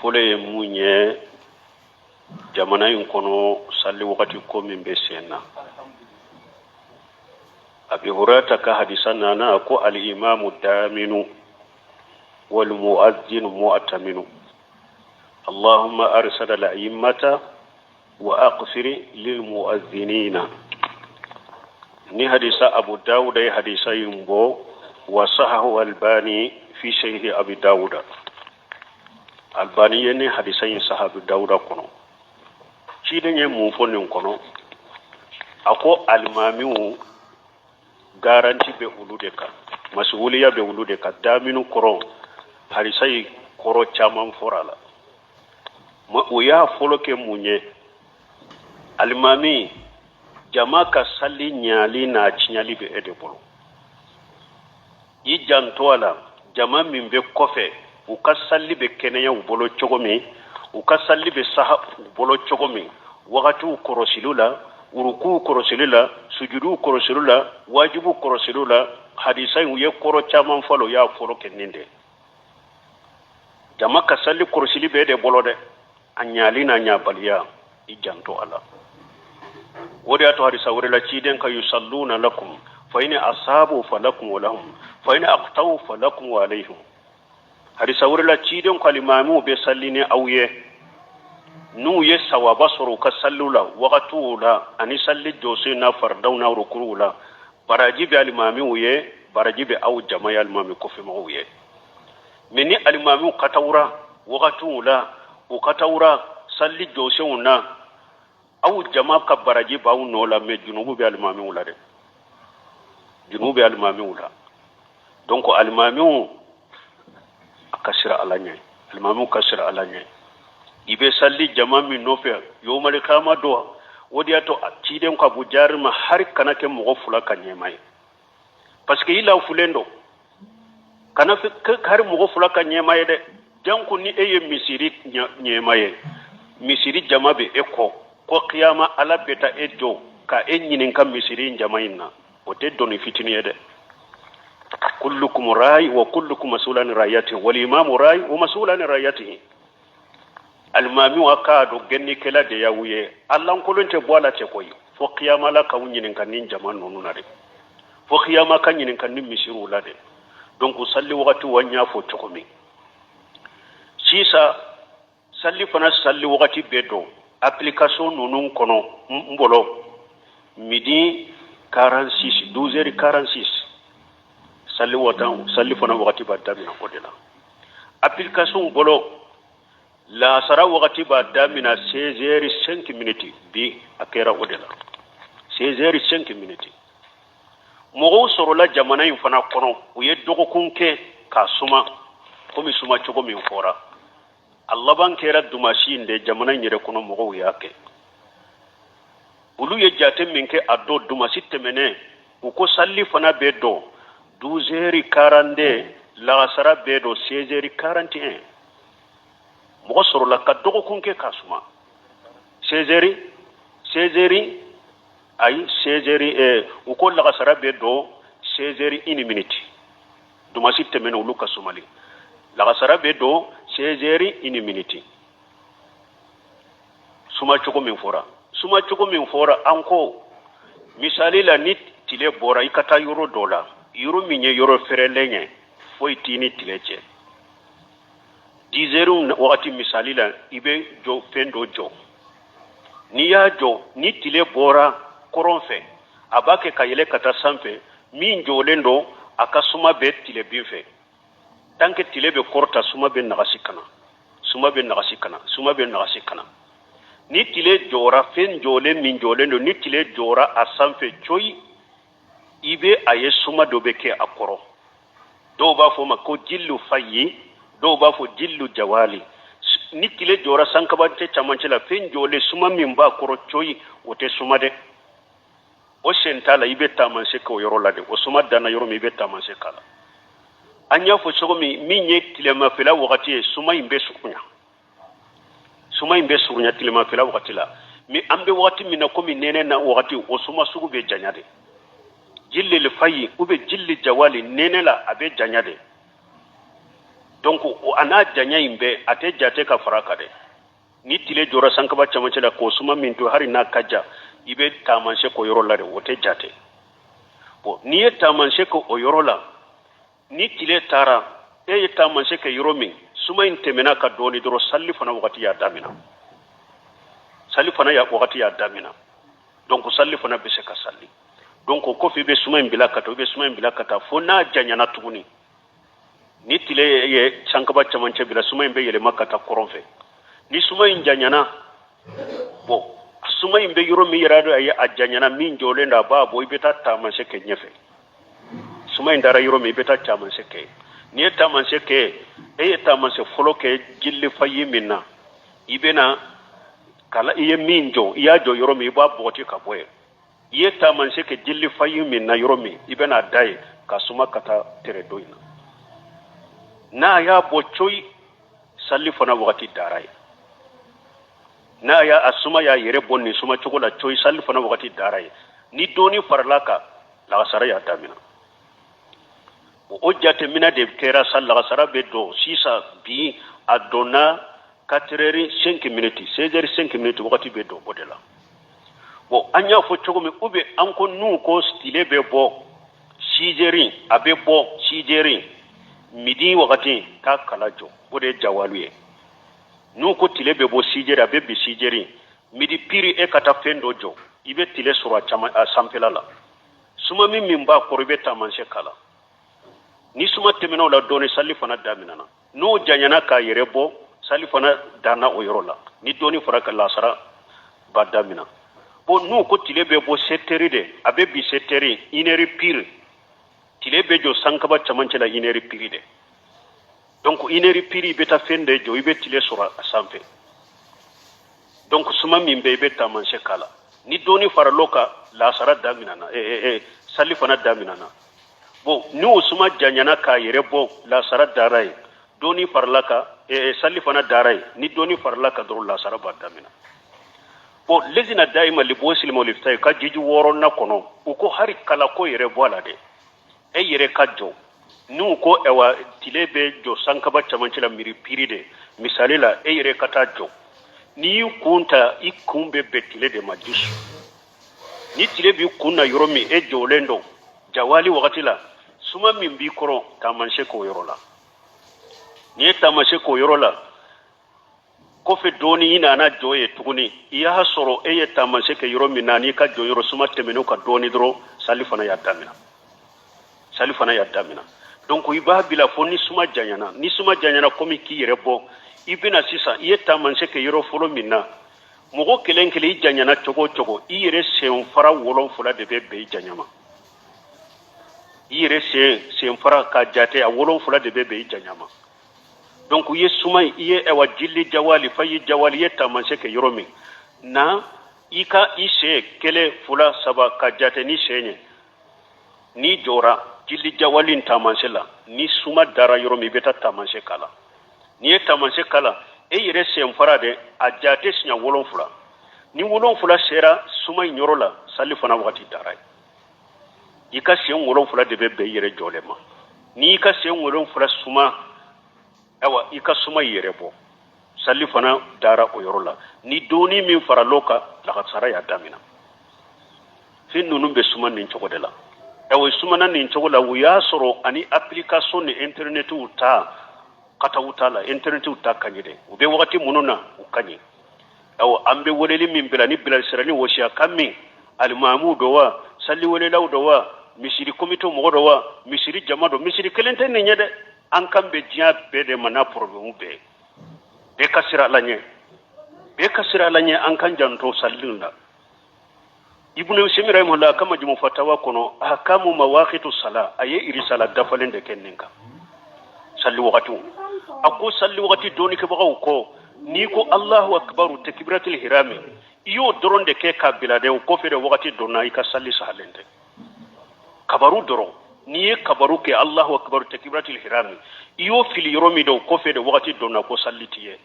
fole munye jamana in kono salli wakati ko min be senna abi hurata ka hadisana na ko al imamu daminu wal muazzin mu'taminu allahumma arsal al a'immata wa aqfir lil muazzinina ni hadisa abu dawud ay hadisa yumbo wa sahahu albani fi shaykh abi dawud albani ne hadisa yin sahabu dawud kono ci denye mu fonin kono ako almamiu garanti be ulude ka masuliya be ulude ka daminu koro harisai koro chaman forala ma uya foloke munye almami jama ka salli nyali na chinyali be edebolo yi jantoala jama min be kofe u ka salli be kenenya u bolo chogomi u ka salli be saha u bolo chogomi wakati u korosilula uruku korosilula sujudu korosilula wajibu korosilula hadisai u ye koro chaman falo ya folo keninde jama ka salli korosili be edebolo de anyali na nyabaliya yi jantoala wodi ato hadisa wurila ciden ka yusalluna lakum fa in asabu falakum wa lahum fa in aqtaw falakum wa alayhim hadisa wurila ciden ko limamu be sallini awye nu ye sawaba suru ka sallula waqtu la ani salli jose na fardawna rukula baraji be alimami uye baraji be aw jama'a alimami ko fe mawye mini alimami katawra waqtu la o katawra salli jose una aw jama ka baraji baw no la me junubu be almami wala de junubu be almami wala donc almami akasira alanya almami kasira alanya ibe salli jama mi no fe yo mali kama do wodi ato atiden ko bujar ma har kana ke mo fula kanye mai parce que ila fulendo kana fe har mo fula kanye mai de janku ni eye misiri nyemaye misiri jama be eko ko qiyama ala beta edo ka enyinin kam misirin jama'inna o teddo ni fitini ede kullukum ra'i wa kullukum mas'ulan ra'yatihi wal imamu ra'i wa mas'ulan ra'yatihi almami wa ka do genni kala de yawuye allah kolonte bola te koy fo qiyama la ka wunyinin kan nin jama'an nonu na de fo qiyama kan nyinin kan nin misiru la de donc salli waqti wanya fo tokomi sisa salli fana salli waqti bedo application nunun kono mbolo midi 46 12h46 salli watan salli fana wakati ba damina odela application bolo la sara wakati ba damina 16h5 minutes bi akera odela 16h5 minutes mo soro la jamana yin fana kono uye dogo kunke ka suma komi suma chogo min fora Allah ban kera dumashi inde jamana nyere kono mogo yake ulu ye jate minke addo dumasi temene uko salli fana bedo 12h42 la sara bedo 16h41 mogo soro la ka dogo kunke kasuma 16h ay 16h uko la sara bedo 16h1 minute dumasi temene ulu kasumali la sara bedo 16h1 minute suma chuko min fora anko misali la nit tile bora ikata euro dollar euro minye euro ferelenye foi tini tileche 10 wakati misali la ibe jo fendo jo ni ya jo ni tile bora koronfe abake kayele kata sampe min jo lendo akasuma be tile binfe tanke tile be korta suma be nagasikana ni tile jora fen jole min jole no ni tile jora asanfe joy ibe aye suma dobe ke akoro do ba fo ma ko jillu fayi do ba fo jillu jawali ni tile jora sankabante chamanche la fen jole suma min ba koro joy wote suma de o sentala ibe tamanse ko yoro la de o suma dana yoro mi ibe tamanse kala anya fo sogo mi nye tilema fela wakati suma imbe surunya tilema fela wakati la mi ambe wakati mina komi nene na wakati o suma sugu be janyade jilli le fayi ube jilli jawali nene la abe janyade donc o ana janya imbe ate jate ka faraka de ni tile jora sankaba chamache la ko suma min to hari na kaja ibe tamanse ko yoro la de wote jate bo ni e tamanse ko o yoro la ni tile tara e tamanse ke yoro min suma in temena ka doni doro salli fana wakati ya damina salli fana ya wakati ya damina donc salli fana be se ka salli donc ko fi be suma in bilakata be suma in bilakata fo na janya na tuguni ni tile ye sankaba chamache bila suma in be yele makata koronfe ni suma in janyana bo suma in be yoro mi yarado ay ajanyana min jole nda ba bo ibeta tamanse ke nyefe suma in dara yoro mi ibeta tamanse ke ni tamanse ke e tamanse folo ke jilli fayi minna ibena kala iye min jo iya jo yoro mi ba boti ka boye iye tamanse ke jilli fayi minna yoro mi ibena dai ka suma kata tere doina na ya bochoi salli fana wakati darai na ya asuma ya yere bonni suma chokola choi salli fana wakati darai ni doni farlaka la sara ya damina o jate mina de kera salla sara be do sisa bi adona 4h05 minutes 16h05 minutes wakati be do bodela bo anya fo chokomi ube anko nu ko stile be bo 6h abe bo 6h midi wakati ta kalajo bode jawaluye nu ko tile be bo 6h abe bi 6h midi piri e kata fendo jo ibe tile sura chama sampela la suma min ba korbe tamanse kala ni suma temeno la doni salli fana daminana no janyana ka yerebo salli fana dana o yorola ni doni faraka la sara ba damina bo nu ko tile be bo 7h de abe bi 7h ineri pire tile be jo sankaba chamanche la ineri pire de donc ineri pire beta fende jo ibe tile sura sampe donc suma min be beta manche kala ni doni faraloka la sara daminana salli fana daminana bo ni usuma janyana ka yerebo la sara darai doni farlaka salli fana darai ni doni farlaka doro la sara ba damina bo lezina daima libosil moliftai ka jiji woron na kono uko hari kala ko yerebo ala de yere kajo nu ko ewa tilebe jo sankaba chamanchila miri piride misali la yere katajo ni kunta ikumbe betile de majusu ni tilebi kunna yoromi jolendo jawali wakati la suma min bi koro tamanse ko yorola ni tamanse ko yorola ko fe doni ina na joye tuguni iya hasoro tamanse ke yoromi nani ka joyoro suma temeno ka doni dro salifana ya damina donc iba bila foni suma janyana komi ki yerebo ibina sisa iye tamanse ke yoro folo minna mogo kelen janyana chogo iyere sen fara wolon fula de be janyama iyere sen fara ka jate a wolon fula de be janyama donc iye suma iye ewa jilli jawali fayi jawali ye tamanse ke yoro min na ika ise kele fula saba ka jate ni senye ni jora jilli jawalin tamanse la ni suma dara yoro mi beta tamanse kala ni ye tamanse kala yere sen fara de a jate sinya wolon fula ni wolon fula sera suma nyoro la salli fana wakati dara ika sen wolon fula de be yere jolema ni ika sen wolon fula suma ewa ika suma yere bo salli fana dara o yoro la ni doni min fara loka la sara ya damina fin nunu be suma nin chogo de la ewa suma nan nin chogo la wuya soro ani application ni internet uta kata utala internet uta kanyide ube wakati mununa ukanye ewa ambe woleli min bila ni bila sirani wosha kami alimamu dowa salli wolela dowa misiri komito mo dowa misiri jamado misiri kelente ni nyede an kambe dia be de mana problème be kasira lanye an kan janto sallinda ibnu simira mulla kama jumu fatawa kono ahkamu mawaqitu sala aye iri sala dafalen de kenninka salli waqti doni ke bawo ko ni ko Allahu akbar takbiratul hirami iyo doronde ke kabila de ko fere waqti donna ika salli sahalende kabaru doro ni kabaru ke Allahu akbar takbiratul hirami iyo fili yoromi do ko fere waqti donna ko sallitiye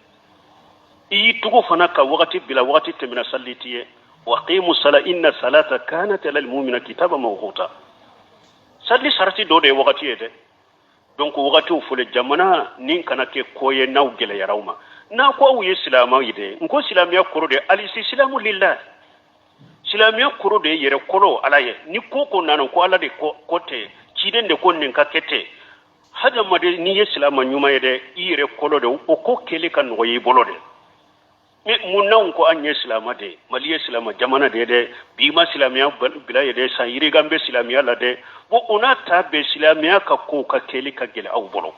i tugo fana ka waqti bila waqti temina sallitiye wa qimu sala inna salata kanat lil mu'mina kitaban mawquta salli sarati do de waqti ede donc wagati fole jamana nin kana ke koye naw gele yarawma na ko wu islama yide ngo silamiya koro de ali islamu lillah silamiya koro de yere kolo alaye ni ko nano ko ala de kote ciden de kon nin ka kete hada made ni islama nyuma yede yere kolo de o ko kele kan ngo yi bolo de me munna ko anye islama de mali islama jamana de bi ma silamiya bila yede san yiri gambe silamiya la de bo ona ta be silamiya ka ko ka kele ka gele aw bolo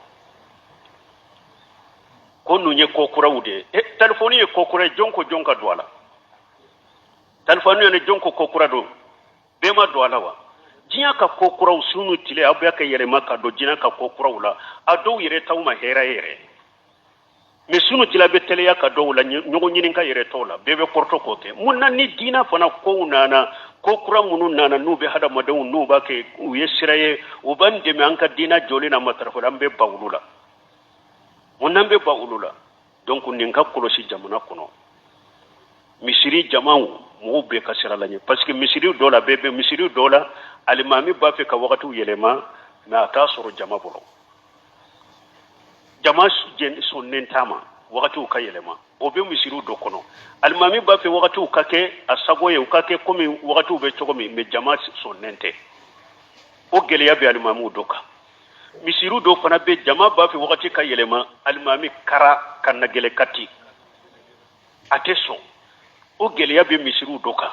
ko nunye ko kurawude telefoni ye ko kura jonka douala telefoni ne jonko ko kura do be ma douala wa jinya ka ko kuraw sunu tile abuya ka yere maka do jinya ka ko kurawula ado yere tawma hera yere me sunu tila be tele ya ka do la nyogo nyinin ka yere tola bebe porto kote munna ni dina fana ko nana ko kura munu nana nu be hada madaw nu ba ke u yesiraye u bande me anka dina jolina matarfo lambe bawlula munna be bawlula donc ninka kolosi jamana kono misiri jama'u mo be kasira lanye parce que misiri dola bebe misiri dola alimami ba fe ka wakati yelema na ta soro jama bolo jama sonnen tama wakati ka yelema o be misiri do kono alimami ba fe wakati ka ke asagoye ka ke komi wakati be chogomi me jama sonnente o gele ya be alimami doka misiru do fana be jama ba fi wakati ka yelema alimami kara kanna gele kati ateso o gele ya be misiru doka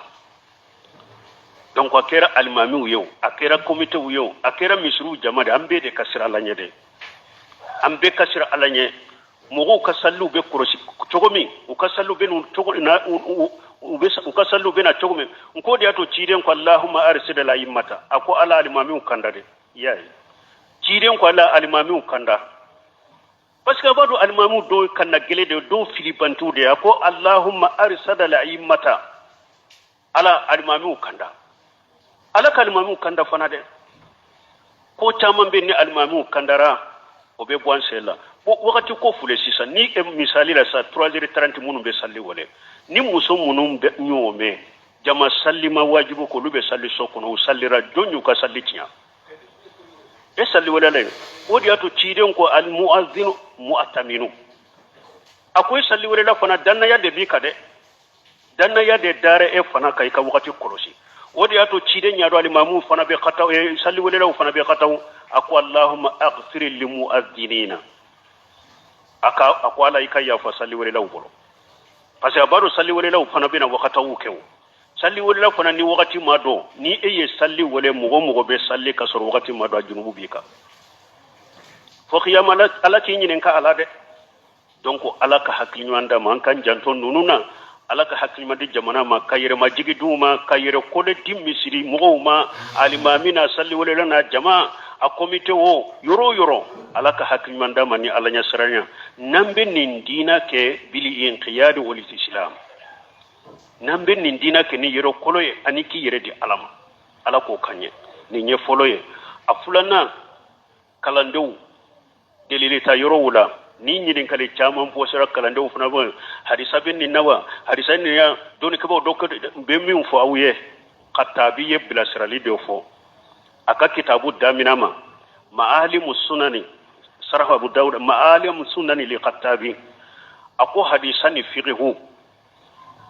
donc akera alimami uyo akera komite uyo akera misiru jama de ambe de kasira lanye de ambe kasira alanye mogo kasallu be korosi chogomi o kasallu be no chogo na u kasallu be na chogomi ko de ato ciden ko allahumma arsil la yimmata ako ala alimami kandade yayi ciiden ko ala alimami kanda parce que badu alimami do kanna gele de do filibantu de ko allahumma arsada la immata ala alimami kanda ala kalimami kanda fana de ko chaman be ni alimami kandara o be bon sela wakati ko fule sisa ni misali la sa 3h30 munu be salli wole ni muso munu be nyome jama sallima wajibu ko lube salli sokono sallira jonyu ka salli tiya salli wala lay wodi ato ciiden ko al muazzinu mu'taminu akoy salli wala fana danna yade bi kade danna yade dare e fana kay ka wakati kolosi wodi ato ciiden nyaado al mamu fana be khataw e salli wala fana be khataw ako allahumma aghfir lil muazzinina ako ala ikaya fa salli wala bolo parce que baro salli wala fana be na wakataw kew salli wala fana ni wakati mado ni eye salli wala mugo be salli kasoro wakati mado junubu bika fo khiyama ala ki nyinen ka ala de donc ala ka hakilinu anda man kan janton nununa ala ka hakilima de jamana ma kayere ma jigi duma kayere kole dimmisiri mugo ma alimamina salli wala na jama a komite wo yoro ala ka hakilima anda mani ala nya saranya nambe nin dina ke bili inqiyad wal islam nambe nin dina ke ni yero koloye aniki yere di alama ala ko kanye ni nye foloye afulana kalandew delilita yoro wula ni nyidin kale chaman posera kalandew funa bo hadisa bin ni nawa hadisa ni ya doni kabo dokko be min fo awye qatabiye bila sirali de fo aka kitabu daminama maali musunani sarah abu daud maali musunani li qatabi ako hadisa ni fiqhu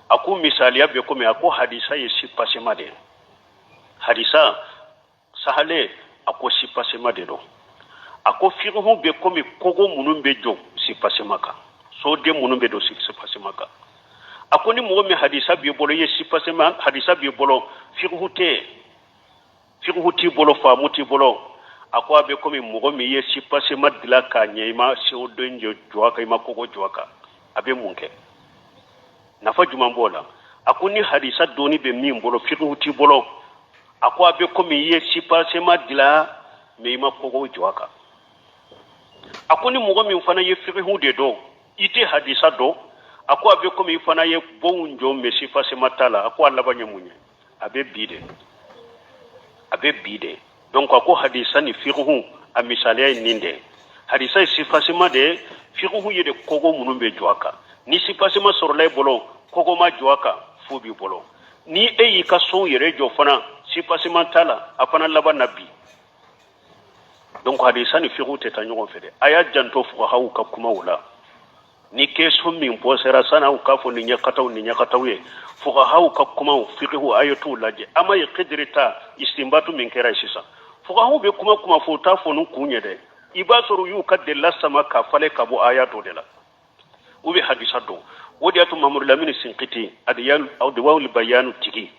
ako misaliya be ko me ako hadisa yi sipasema de hadisa sahale ako sipasema de do ako fiqhu be ko me kogo munun be jo sipasema ka so de munun be do sipasema ka ako ni mo me hadisa be bolo yi sipasema hadisa be bolo fiqhu ti bolo fa muti bolo ako abe ko me mo me yi sipasema dila ka nyema so donjo joaka ima kogo joaka abe munke nafa jumambola akuni hadisa doni be min bolo fiqhu ti bolo ako abe ko mi ye sipasema dila me ima kogo joaka akuni mugo min fana ye fiqhu de do ite hadisa do ako abe ko mi fana ye bonjo me sipasema tala ako Allah banyamunye abe bide donc ako hadisa ni fiqhu a misaliya ninde hadisa sipasema de fiqhu ye de kogo munumbe joaka ni sipasema sorlay bolo kogo ma joaka fubi bolo ni eyi ka son yere jo fana sipasema tala afana laba nabi donc hadisa ni fiqhu te tanyo fede aya janto fuqaha ka kuma wala ni keso min posera sana ka fo ni nyakataw ye fuqaha ka kuma fiqhu ayatu laje ama yaqdirita istimbatu min kera sisa fuqaha be kuma fo ta fo nun kunye de ibasoru yu kadde lasama ka fale ka bo ayatu de la ubi hadisa do wodi atu mamur lamini sinqiti adiyan aw diwal bayanu tigi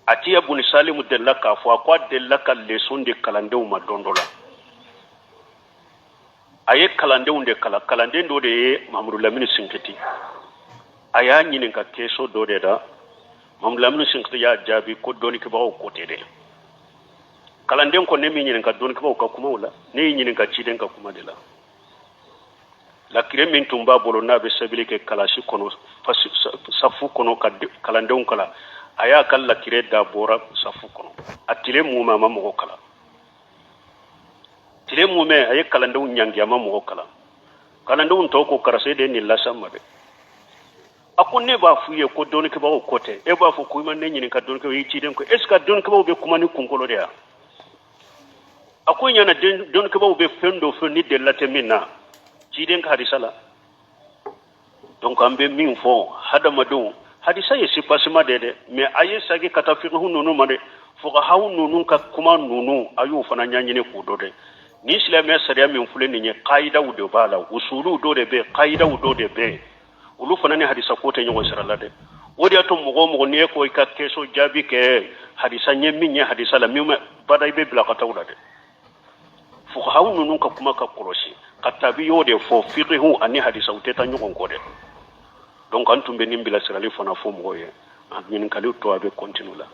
atiya bun salimu dellaka fo akwa dellaka leson de kalande ma dondola aye kalande unde kalande ndo de mamur lamini sinqiti aya nyinin ka keso do de da mamur lamini sinqiti ya jabi ko doni ke bawo ko tede kalande ko ne mi nyinin ka doni ke bawo ka kuma wala ne nyinin ka ciden ka kuma de la kire min tumba bolo na be sabili ke kalashi kono safu kono ka kalande kala aya kala kire da bora safu kono atile mu ma mo kala tile mu me aye kalande nyangi ma mo kala kalande to ko karase de ni la samma de akunne ba fuye ko doni ke ba ko kote e ba fu ko man ne nyini ka doni ke yi ciden ko est ce que doni ke ba be kuma ni kunkolo de ya akoy nyana doni ke ba be fendo fo ni de late minna ciden ka hadisala donc ambe min fo hadamadu hadisa ye sipasima de mais aye sagi kata fiqhu nunu made fuqa hawu nunu ka kuma nunu ayu fana nyanyine ku do de ni islamiyya sariya min fule ni qaida u de bala usulu do de be qaida u do de be ulu fana ni hadisa ko te nyogo sirala de wodi atum mo ni ko ka keso jabi ke hadisa nyemmi nya hadisa la mi bada be bla kata wala de fuqa hawu nunu ka kuma ka koroshi katabi yode fo fiqhu ani hadisa uteta nyugo ngode donc antumbe nimbila sirali fona fo moye admin kali to abe continue la